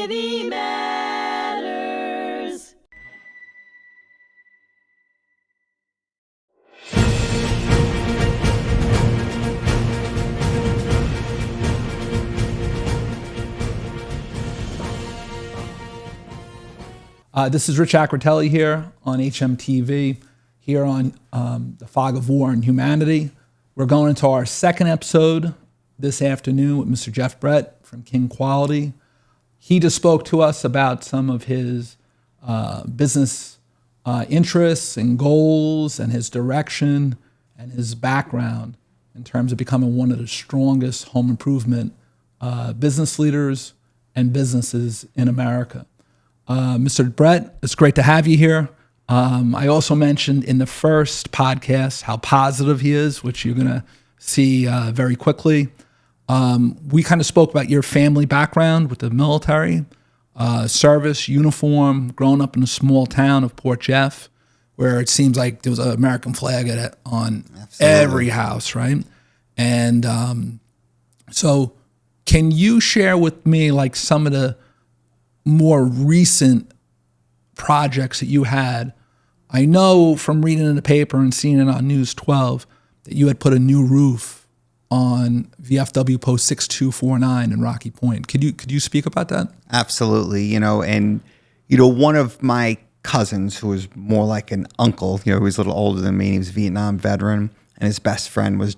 Society Matters. This is Rich Acritelli here on HMTV, here on the Fog of War and Humanity. We're going into our second episode this afternoon with Mr. Jeff Brett from King Quality. He just spoke to us about some of his business interests and goals and his direction and his background in terms of becoming one of the strongest home improvement business leaders and businesses in America. Mr. Brett, it's great to have you here. I also mentioned in the first podcast how positive he is, which you're going to see very quickly. We kind of spoke about your family background with the military, service, uniform, growing up in a small town of Port Jeff, where it seems like there was an American flag on every house, right? And so can you share with me like some of the more recent projects that you had? I know from reading in the paper and seeing it on News 12 that you had put a new roof on VFW Post 6249 in Rocky Point. Could you speak about that? Absolutely. And one of my cousins, who was more like an uncle, he was a little older than me, he was a Vietnam veteran, and his best friend was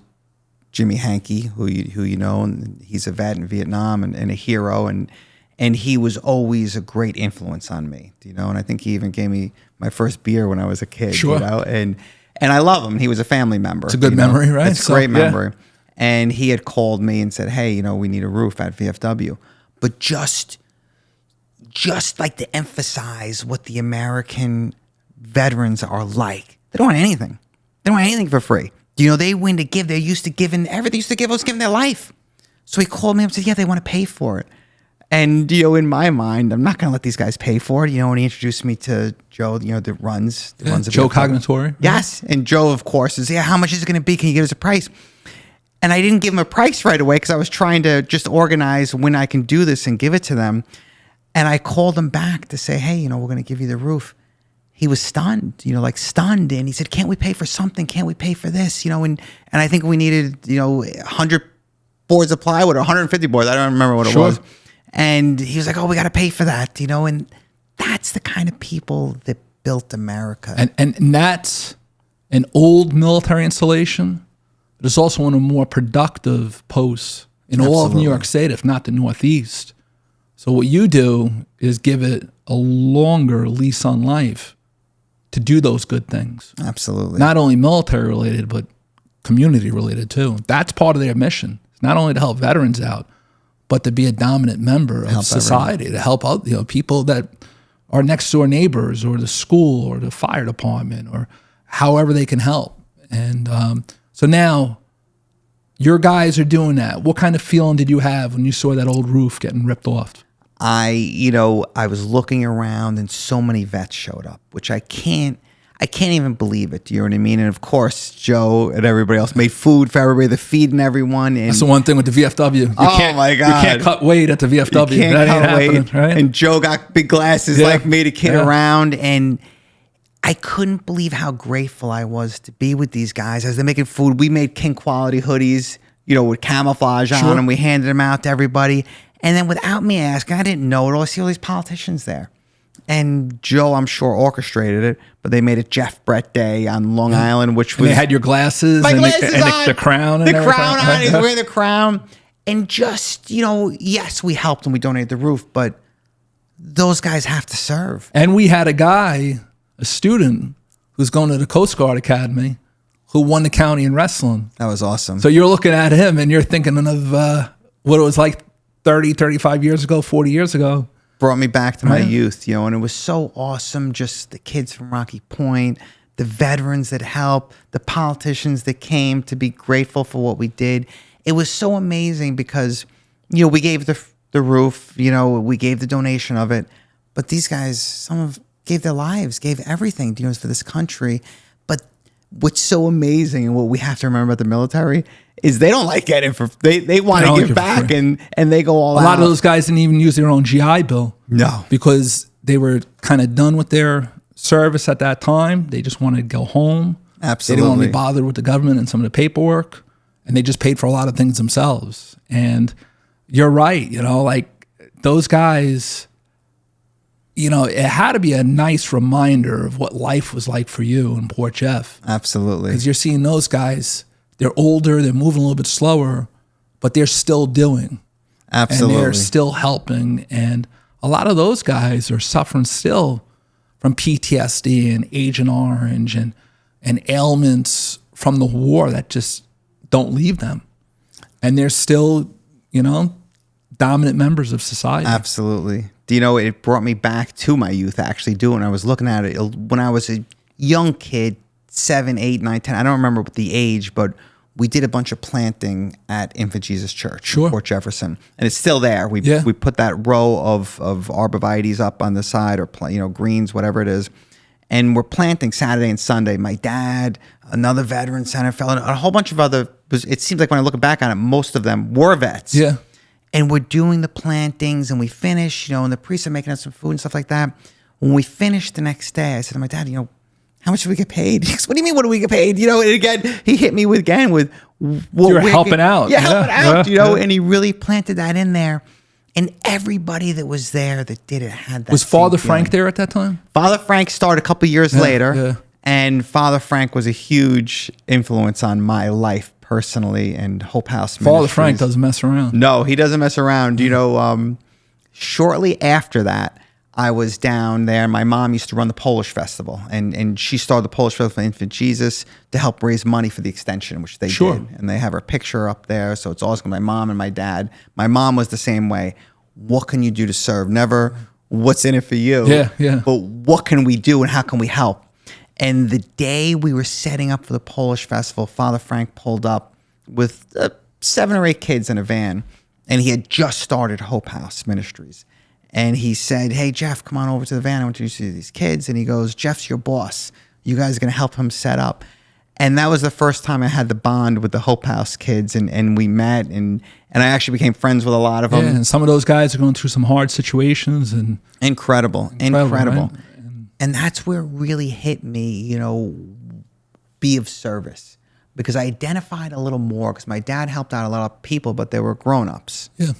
Jimmy Hankey, who you know, and he's a vet in Vietnam and a hero, and he was always a great influence on me, and I think he even gave me my first beer when I was a kid, sure. And I love him. He was a family member. It's a good memory, right? It's a great memory. Yeah. And he had called me and said, hey, we need a roof at VFW. But just like to emphasize what the American veterans are like. They don't want anything. They don't want anything for free. They win to give. They're used to giving everything. They used to give us, giving their life. So he called me up and said, yeah, they want to pay for it. And, in my mind, I'm not going to let these guys pay for it. And he introduced me to Joe, that runs Joe Cognatori. Yes. And Joe, of course, is, how much is it going to be? Can you give us a price? And I didn't give him a price right away because I was trying to just organize when I can do this and give it to them. And I called him back to say, hey, we're going to give you the roof. He was stunned, stunned. And he said, can't we pay for something? Can't we pay for this? And I think we needed, 100 boards of plywood or 150 boards. I don't remember what it was. And he was like, oh, we got to pay for that, and that's the kind of people that built America. And that's an old military installation. But it's also one of the more productive posts in all of New York State, if not the Northeast. So what you do is give it a longer lease on life to do those good things. Absolutely. Not only military related, but community related too. That's part of their mission. It's not only to help veterans out, but to be a dominant member of society, to help out people that are next door neighbors or the school or the fire department or however they can help. And so now your guys are doing that. What kind of feeling did you have when you saw that old roof getting ripped off? I was looking around and so many vets showed up, which I can't even believe it. Do you know what I mean? And of course, Joe and everybody else made food for everybody. They're feeding everyone. And that's the one thing with the VFW. My God. You can't cut weight at the VFW. You can't cut weight. Right? And Joe got big glasses like me to kid around. And I couldn't believe how grateful I was to be with these guys as they're making food. We made King Quality hoodies, with camouflage on them. We handed them out to everybody. And then without me asking, I didn't know it all. I see all these politicians there. And Joe, I'm sure, orchestrated it, but they made it Jeff Brett Day on Long Island, which was... And they had your glasses and the crown. The crown on. He's wearing the crown. And just, yes, we helped and we donated the roof, but those guys have to serve. And we had a student who's going to the Coast Guard Academy who won the county in wrestling. That was awesome. So you're looking at him and you're thinking of what it was like 30, 35 years ago, 40 years ago. Brought me back to my youth, and it was so awesome. Just the kids from Rocky Point, the veterans that helped, the politicians that came to be grateful for what we did. It was so amazing because, we gave the roof, we gave the donation of it, but these guys, gave their lives, gave everything, for this country. But what's so amazing and what we have to remember about the military is they don't like getting for they want to give back and they go all out. A lot of those guys didn't even use their own GI Bill. No. Because they were kind of done with their service at that time. They just wanted to go home. Absolutely. They didn't want to be bothered with the government and some of the paperwork. And they just paid for a lot of things themselves. And you're right, like those guys, it had to be a nice reminder of what life was like for you in Port Jeff. Absolutely. Because you're seeing those guys, they're older, they're moving a little bit slower, but they're still doing. Absolutely. And they're still helping. And a lot of those guys are suffering still from PTSD and Agent Orange and ailments from the war that just don't leave them. And they're still, dominant members of society. Absolutely. Do you know, it brought me back to my youth actually doing. I was looking at it when I was a young kid, 7, 8, 9, 10. I don't remember what the age, but we did a bunch of planting at Infant Jesus Church in Port Jefferson, and it's still there. We put that row of arborvitaes up on the side, or greens, whatever it is, and we're planting Saturday and Sunday. My dad, another veteran center fellow, and a whole bunch of other. It seems like when I look back on it, most of them were vets. Yeah. And we're doing the plantings, and we finish, and the priests are making us some food and stuff like that. When we finished the next day, I said to my dad, how much do we get paid? He goes, what do you mean, what do we get paid? And again, he hit me with you're helping out. Yeah, helping out, and he really planted that in there. And everybody that was there that did it had that. Was Father Frank there at that time? Father Frank started a couple years later, and Father Frank was a huge influence on my life personally and Hope House Ministries. Father Frank doesn't mess around. No, he doesn't mess around. Shortly after that, I was down there. My mom used to run the Polish Festival, and she started the Polish Festival for Infant Jesus to help raise money for the extension, which they did. And they have her picture up there, so it's awesome. My mom and my dad. My mom was the same way. What can you do to serve? Never what's in it for you, but what can we do and how can we help? And the day we were setting up for the Polish Festival, Father Frank pulled up with 7 or 8 kids in a van, and he had just started Hope House Ministries. And he said, hey, Jeff, come on over to the van. I want you to see these kids. And he goes, Jeff's your boss. You guys are going to help him set up. And that was the first time I had the bond with the Hope House kids. And we met, and I actually became friends with a lot of them. Yeah, and some of those guys are going through some hard situations. And Incredible. Right? And that's where it really hit me, be of service. Because I identified a little more, because my dad helped out a lot of people, but they were grown-ups. Yeah.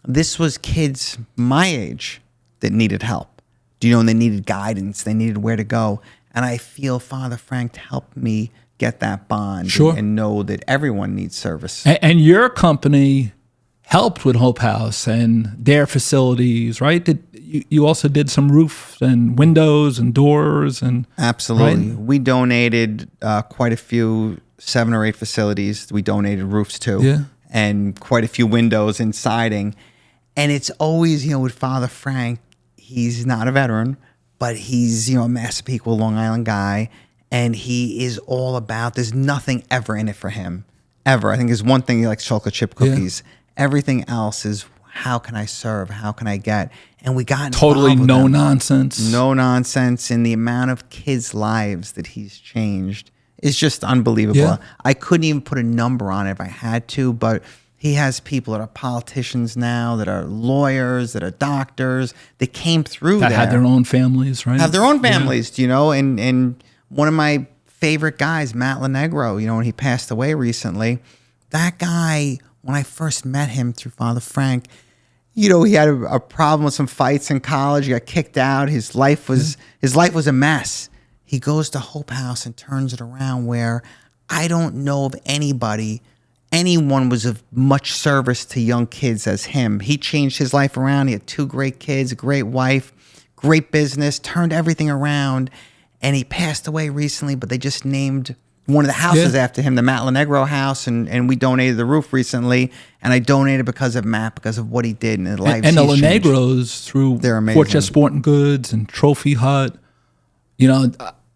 This was kids my age that needed help. And they needed guidance. They needed where to go. And I feel Father Frank helped me get that bond and know that everyone needs service. And your company helped with Hope House and their facilities, right? You also did some roofs and windows and doors and absolutely. Right? We donated quite a few 7 or 8 facilities. We donated roofs to, and quite a few windows and siding. And it's always, with Father Frank, he's not a veteran, but he's, a Massapequa, Long Island guy, and he is all about, there's nothing ever in it for him, ever. I think there's one thing, he likes chocolate chip cookies. Everything else is, how can I serve? How can I get? And we got totally no nonsense. No nonsense. And the amount of kids' lives that he's changed is just unbelievable. Yeah. I couldn't even put a number on it if I had to, but he has people that are politicians now, that are lawyers, that are doctors, that came through that there. had their own families, right? Have their own families, and one of my favorite guys, Matt LaNegro, when he passed away recently, that guy, when I first met him through Father Frank, he had a problem with some fights in college. He got kicked out. His life was a mess. He goes to Hope House and turns it around, where I don't know of anyone was of much service to young kids as him. He changed his life around. He had 2 great kids, a great wife, great business, turned everything around, and he passed away recently, but they just named one of the houses after him, the Matt LaNegro house, and we donated the roof recently, and I donated because of Matt, because of what he did in his life. And the LaNegros, through Port Jeff Sporting Goods and Trophy Hut,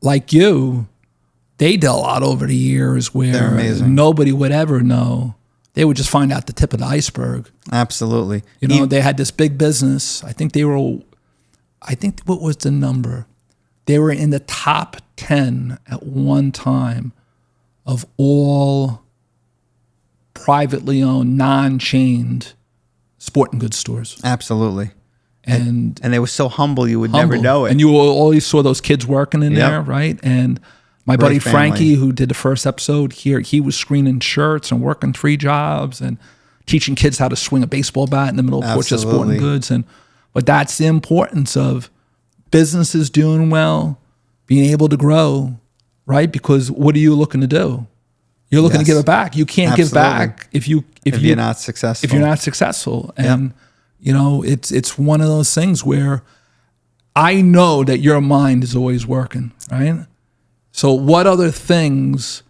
like you, they did a lot over the years where nobody would ever know. They would just find out the tip of the iceberg. Absolutely. They had this big business. I think what was the number? They were in the top 10 at one time of all privately owned, non-chained sporting goods stores. Absolutely. And they were so humble, you would never know it. And you always saw those kids working in there, right? And my buddy Frankie, who did the first episode here, he was screening shirts and working 3 jobs and teaching kids how to swing a baseball bat in the middle of Portchester Sporting Goods. But that's the importance of businesses doing well, being able to grow, right? Because what are you looking to do? You're looking to give it back. You can't give back if you're not successful. If you're not successful. And you know, it's one of those things where I know that your mind is always working, right? So what other things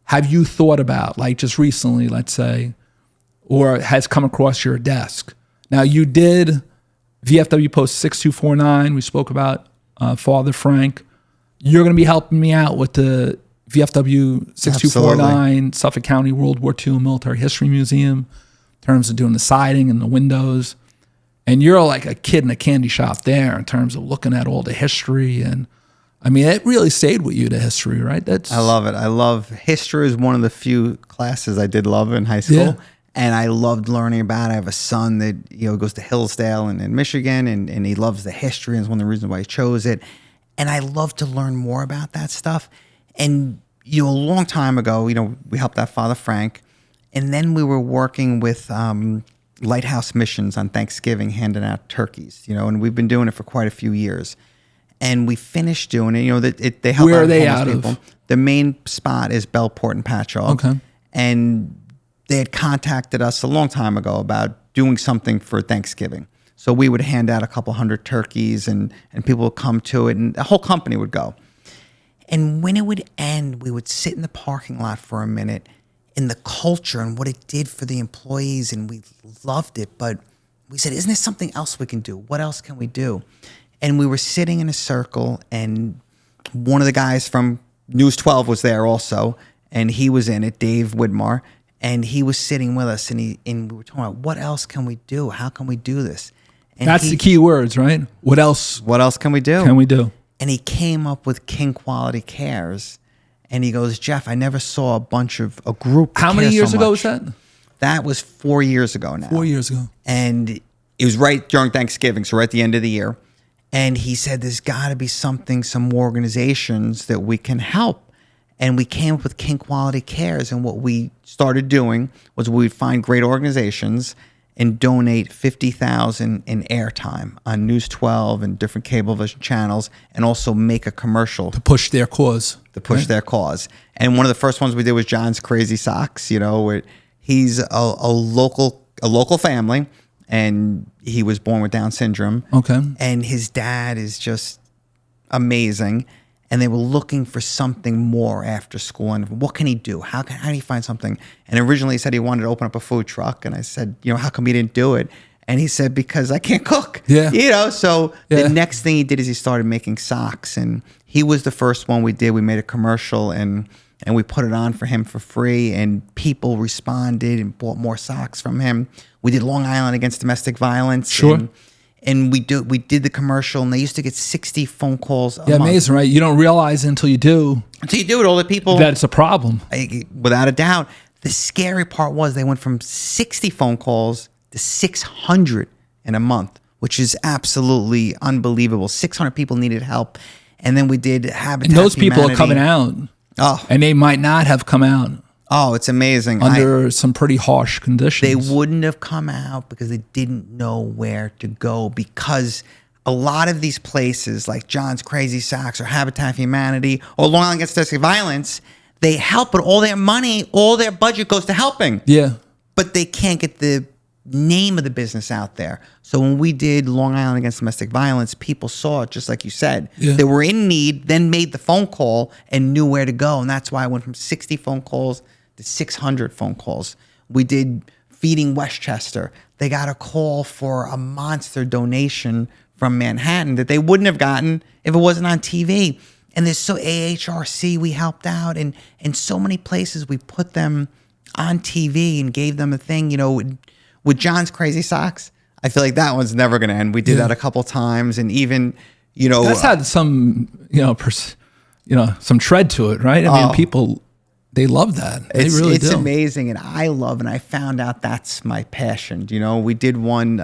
have you thought about, like just recently, let's say, or has come across your desk? Now, you did VFW Post 6249. We spoke about Father Frank. You're going to be helping me out with the VFW 6249 Suffolk County World War II Military History Museum in terms of doing the siding and the windows. And you're like a kid in a candy shop there in terms of looking at all the history. And I mean, it really stayed with you, the history, right? I love it. I love history is one of the few classes I did love in high school. Yeah. And I loved learning about it. I have a son that, you know, goes to Hillsdale in Michigan, and he loves the history, and it's one of the reasons why he chose it. And I love to learn more about that stuff. And, you know, a long time ago, you know, we helped out Father Frank, and then we were working with Lighthouse Missions on Thanksgiving, handing out turkeys, you know, and we've been doing it for quite a few years. And we finished doing it, you know, they help Where out are they homeless out people. of? The main spot is Bellport and Patchogue. Okay. And they had contacted us a long time ago about doing something for Thanksgiving. So we would hand out a couple hundred turkeys, and people would come to it, and the whole company would go. And when it would end, we would sit in the parking lot for a minute in the culture and what it did for the employees, and we loved it. But we said, isn't there something else we can do? What else can we do? And we were sitting in a circle, and one of the guys from News 12 was there also, and he was in it, Dave Widmar, and he was sitting with us, and we were talking about, what else can we do? How can we do this? And that's the key words, right? What else? What else can we do? And he came up with King Quality Cares, and he goes, Jeff, I never saw a group. How many years ago was that? That was 4 years ago now. 4 years ago. And it was right during Thanksgiving, so right at the end of the year. And he said, there's got to be some more organizations that we can help. And we came up with King Quality Cares. And what we started doing was we'd find great organizations and donate $50,000 in airtime on News 12 and different cable vision channels, and also make a commercial to push their cause. Their cause. And one of the first ones we did was John's Crazy Socks. You know, where he's a local family, and he was born with Down syndrome. Okay. And his dad is just amazing. And they were looking for something more after school. And what can he do? How do you find something? And originally he said he wanted to open up a food truck. And I said, you know, how come he didn't do it? And he said, because I can't cook. Yeah. You know, so the next thing he did is he started making socks. And he was the first one we did. We made a commercial, and we put it on for him for free. And people responded and bought more socks from him. We did Long Island Against Domestic Violence. Sure. And we did the commercial, and they used to get 60 phone calls a month. Amazing, right? You don't realize until you do. Until you do it, all the people... that it's a problem. Without a doubt. The scary part was they went from 60 phone calls to 600 in a month, which is absolutely unbelievable. 600 people needed help. And then we did Habitat And those people Humanity. are coming out. Oh. And they might not have come out. Oh, it's amazing. Under some pretty harsh conditions. They wouldn't have come out because they didn't know where to go, because a lot of these places like John's Crazy Socks or Habitat for Humanity or Long Island Against Domestic Violence, they help, but all their money, all their budget goes to helping. Yeah. But they can't get the name of the business out there. So when we did Long Island Against Domestic Violence, people saw it, just like you said. Yeah. They were in need, then made the phone call and knew where to go. And that's why I went from 60 phone calls to 600 phone calls. We did Feeding Westchester. They got a call for a monster donation from Manhattan that they wouldn't have gotten if it wasn't on TV. And there's so AHRC we helped out, and in so many places we put them on TV and gave them a thing. You know, with John's Crazy Socks, I feel like that one's never going to end. We did that a couple times, and even, you know, that's had some, some tread to it, right? I mean, people they love that. They really It's do. amazing, and I found out that's my passion. You know, we did one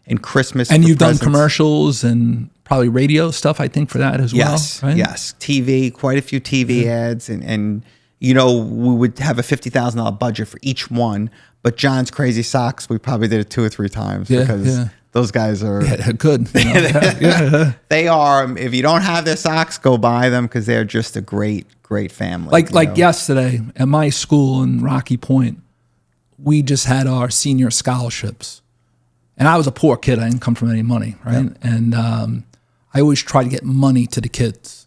in Christmas, And for you've presents. done commercials and probably radio stuff, I think, for that as Yes, well, right? yes, TV, quite a few TV ads, and you know, we would have a $50,000 budget for each one. But John's Crazy Socks, we probably did it 2 or 3 times because those guys are Good. You know? they are. If you don't have their socks, go buy them because they're just a great family. Like yesterday at my school in Rocky Point, we just had our senior scholarships. And I was a poor kid. I didn't come from any money, right? Yep. And I always try to get money to the kids,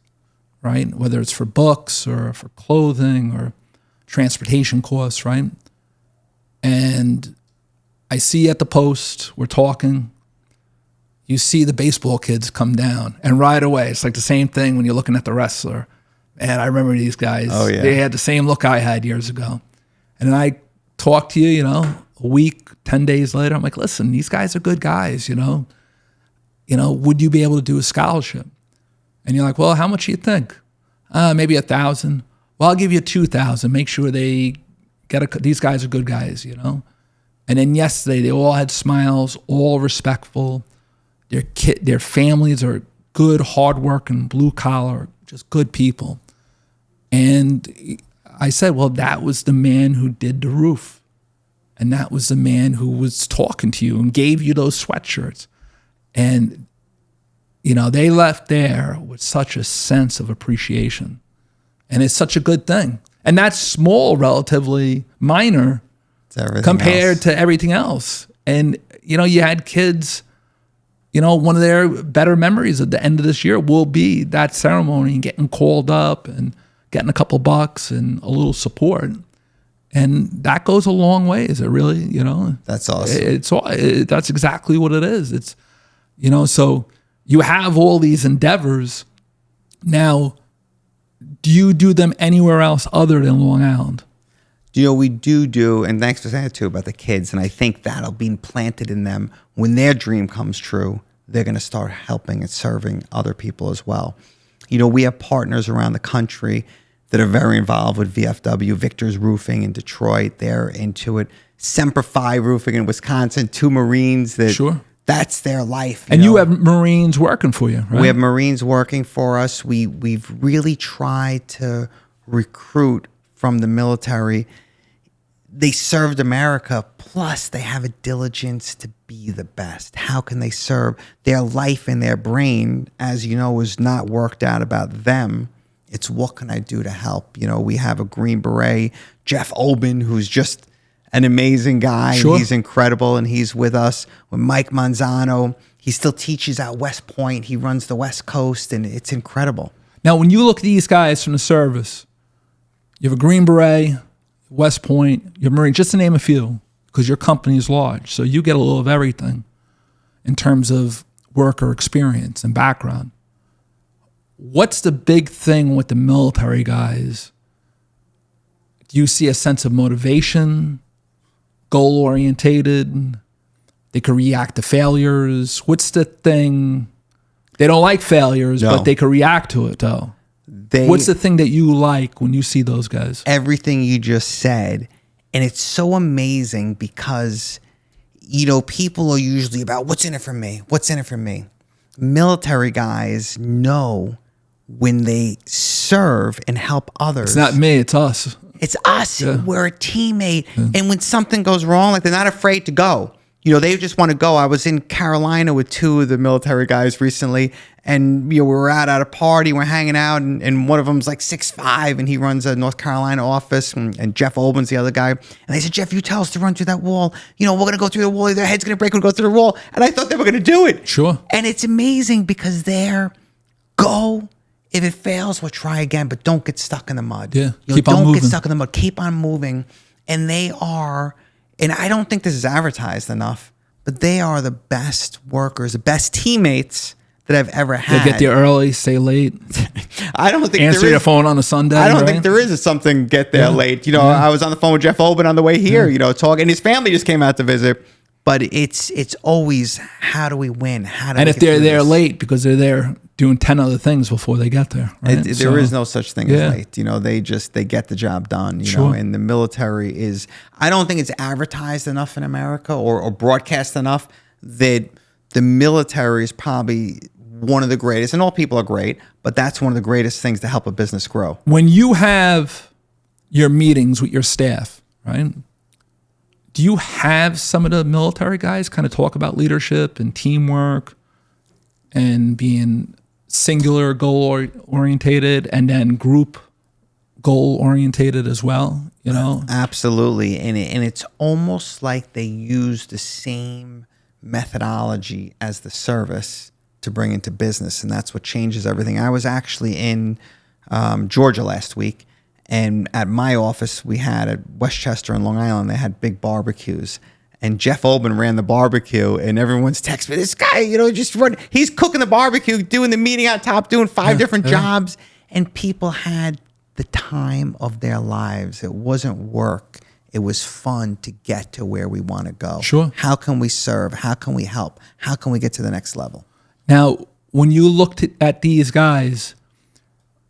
right? Whether it's for books or for clothing or transportation costs, right? And I see at the Post, we're talking, you see the baseball kids come down, and right away, it's like the same thing when you're looking at the wrestler. And I remember these guys, they had the same look I had years ago. And then I talked to you, you know, a week, 10 days later, I'm like, listen, these guys are good guys, you know, would you be able to do a scholarship? And you're like, well, how much do you think? Maybe 1,000. Well, I'll give you 2,000. Make sure they these guys are good guys, you know? And then yesterday, they all had smiles, all respectful. Their families are good, hardworking, blue collar, just good people. And I said, well, that was the man who did the roof. And that was the man who was talking to you and gave you those sweatshirts. And, you know, they left there with such a sense of appreciation. And it's such a good thing. And that's small, relatively minor compared to everything else. And, you know, you had kids, you know, one of their better memories at the end of this year will be that ceremony and getting called up and getting a couple bucks and a little support. And that goes a long way. Is it really, you know? That's awesome. That's exactly what it is. It's, you know, so you have all these endeavors. Now, do you do them anywhere else other than Long Island? You know, we do, and thanks for saying it too about the kids, and I think that'll be implanted in them when their dream comes true. They're going to start helping and serving other people as well. You know, we have partners around the country that are very involved with VFW, Victor's Roofing in Detroit. They're into it. Semper Fi Roofing in Wisconsin, 2 Marines that that's their life. And you have Marines working for you, right? We have Marines working for us. We've really tried to recruit from the military. They served America, plus they have a diligence to be the best. How can they serve? Their life and their brain, as you know, is not worked out about them. It's what can I do to help? You know, we have a Green Beret, Jeff Obin, who's just an amazing guy. Sure. He's incredible, and he's with us. With Mike Manzano, he still teaches at West Point. He runs the West Coast, and it's incredible. Now, when you look at these guys from the service, you have a Green Beret, West Point, you have Marine, just to name a few, because your company is large. So you get a little of everything in terms of worker experience and background. What's the big thing with the military guys? Do you see a sense of motivation, goal-orientated? They can react to failures. What's the thing? They don't like failures, but they can react to it, though. What's the thing that you like when you see those guys? Everything you just said. And it's so amazing because, you know, people are usually about what's in it for me? What's in it for me? Military guys know when they serve and help others. It's not me, it's us. It's us. Yeah. We're a teammate. Yeah. And when something goes wrong, like they're not afraid to go. You know, they just want to go. I was in Carolina with 2 of the military guys recently, and you know, we were out at a party, we're hanging out, and one of them's like 6'5", and he runs a North Carolina office, and Jeff Olben's the other guy. And they said, Jeff, you tell us to run through that wall. You know, we're going to go through the wall. Their head's going to break. We'll go through the wall. And I thought they were going to do it. Sure. And it's amazing because they're go. If it fails, we'll try again, but don't get stuck in the mud. Yeah, keep on moving. Don't get stuck in the mud. Keep on moving. And they are, and I don't think this is advertised enough, but they are the best workers, the best teammates that I've ever had. They get there early, stay late. I don't think answer your phone on a Sunday. I don't think there is something get there late. You know, I was on the phone with Jeff Olben on the way here. You know, talking, and his family just came out to visit. But it's always how do we win? How do and we if they're there this? late because they're there doing 10 other things before they get there. Right? There is no such thing as late. They get the job done, and the military is, I don't think it's advertised enough in America or broadcast enough that the military is probably one of the greatest, and all people are great, but that's one of the greatest things to help a business grow. When you have your meetings with your staff, right? Do you have some of the military guys kind of talk about leadership and teamwork and being singular goal orientated and then group goal orientated as well? Absolutely, and it's almost like they use the same methodology as the service to bring into business, and that's what changes everything. I was actually in Georgia last week, and at my office we had at Westchester and Long Island, they had big barbecues, and Jeff Olben ran the barbecue, and everyone's texting me, this guy, he's cooking the barbecue, doing the meeting on top, doing 5 different jobs, and people had the time of their lives. It wasn't work. It was fun to get to where we want to go. Sure. How can we serve? How can we help? How can we get to the next level? Now, when you looked at these guys,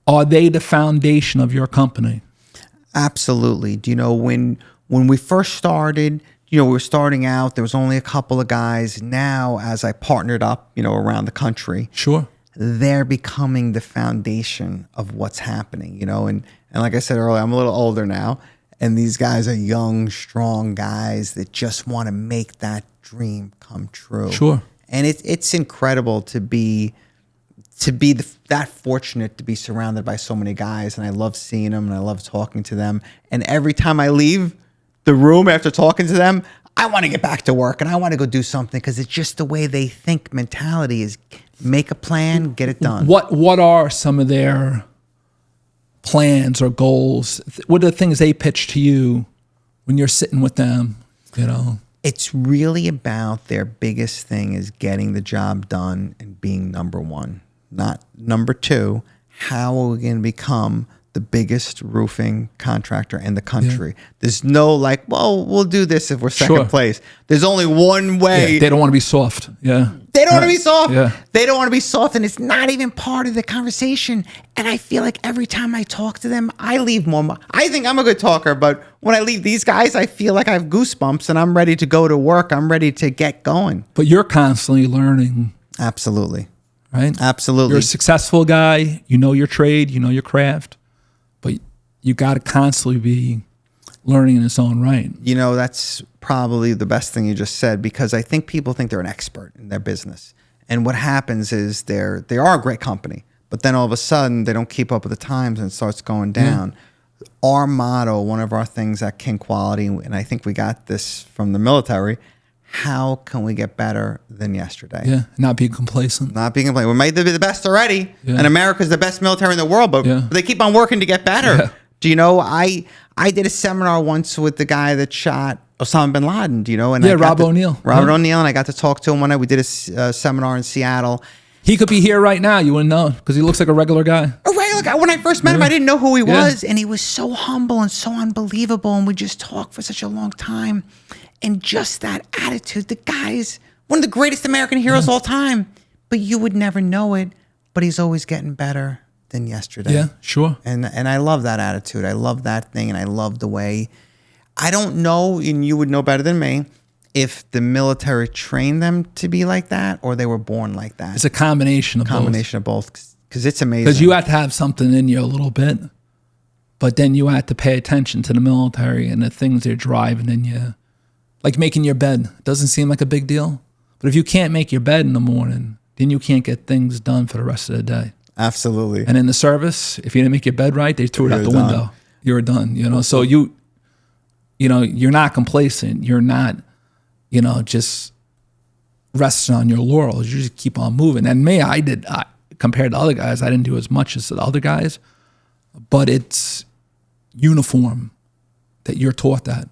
are they the foundation of your company? Absolutely. When we first started, we were starting out, there was only a couple of guys. Now, as I partnered up, around the country, sure, they're becoming the foundation of what's happening, and like I said earlier, I'm a little older now, and these guys are young, strong guys that just want to make that dream come true. Sure. And it's incredible to be that fortunate to be surrounded by so many guys, and I love seeing them and I love talking to them. And every time I leave the room after talking to them, I want to get back to work and I want to go do something, because it's just the way they think. Mentality is make a plan, get it done. What are some of their plans or goals? What are the things they pitch to you when you're sitting with them? It's really about their biggest thing is getting the job done and being number one, not number two. How are we going to become the biggest roofing contractor in the country? Yeah. There's no we'll do this if we're second place. There's only one way. Yeah, they don't want to be soft. Yeah. They don't want to be soft. Yeah. They don't want to be soft, and it's not even part of the conversation. And I feel like every time I talk to them, I leave more. I think I'm a good talker, but when I leave these guys, I feel like I have goosebumps and I'm ready to go to work. I'm ready to get going. But you're constantly learning. Absolutely. Right? Absolutely. You're a successful guy. You know your trade. You know your craft. But you got to constantly be learning in its own right. That's probably the best thing you just said, because I think people think they're an expert in their business. And what happens is they are a great company, but then all of a sudden they don't keep up with the times and it starts going down. Yeah. Our motto, one of our things at King Quality, and I think we got this from the military, how can we get better than yesterday? Yeah, not being complacent. Not being complacent. We might be the best already, and America's the best military in the world, but they keep on working to get better. Yeah. Do you know, I did a seminar once with the guy that shot Osama bin Laden, and Rob O'Neill. Robert O'Neill, and I got to talk to him one night. We did a seminar in Seattle. He could be here right now. You wouldn't know, because he looks like a regular guy. A regular guy. When I first met him, I didn't know who he was, and he was so humble and so unbelievable, and we just talked for such a long time. And just that attitude, the guy's one of the greatest American heroes of all time, but you would never know it, but he's always getting better than yesterday. Yeah, sure. And I love that attitude. I love that thing, and I love the way, I don't know, and you would know better than me, if the military trained them to be like that or they were born like that. It's a combination of both. Because it's amazing. Because you have to have something in you a little bit, but then you have to pay attention to the military and the things they're driving in you. Like making your bed. Doesn't seem like a big deal. But if you can't make your bed in the morning, then you can't get things done for the rest of the day. Absolutely. And in the service, if you didn't make your bed right, they threw it out the window. You're done. So you're not complacent. You're not, just resting on your laurels. You just keep on moving. And me, compared to other guys, I didn't do as much as the other guys, but it's uniform that you're taught that.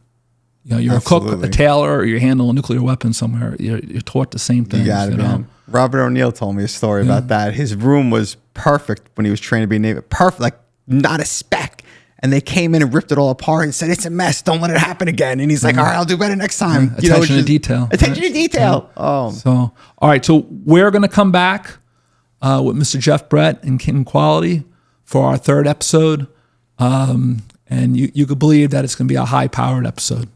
You're Absolutely. A cook, a tailor, or you're handling nuclear weapons somewhere. You're taught the same things. You got it, man. Robert O'Neill told me a story about that. His room was perfect when he was trained to be a Navy. Perfect, like not a speck. And they came in and ripped it all apart and said, it's a mess. Don't let it happen again. And he's like, all right, I'll do better next time. Attention to detail. Attention to detail. Oh. So, all right. So we're going to come back. with Mr. Jeff Brett and King Quality for our third episode. And you could believe that it's going to be a high-powered episode.